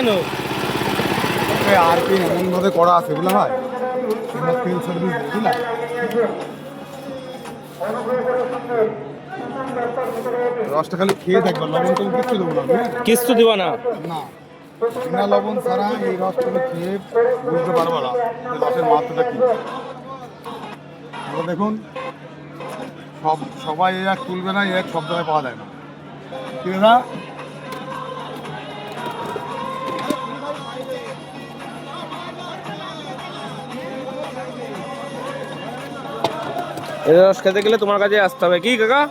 কেন? আর কি এমনভাবে করা আছে বুঝলা ভাই, তোমার তেল সার্ভিস বুঝলা। রসটা খালি খেয়ে দেখবা, লবণ তুমি কিচ্ছু দেবো না, হ্যাঁ? কিচ্ছু দিবা না? না, বিনা লবণ ছাড়া এই রস তুমি খেয়ে বুঝতে পারবা না যে রসের মাত্রাটা কি। এবার দেখুন, সবাই এক তুলবে না, এক সব জায়গায় পাওয়া যায় না, ঠিক আছে না? এই রস খেতে গেলে তোমার কাছে আসতে হবে, কি কাকা?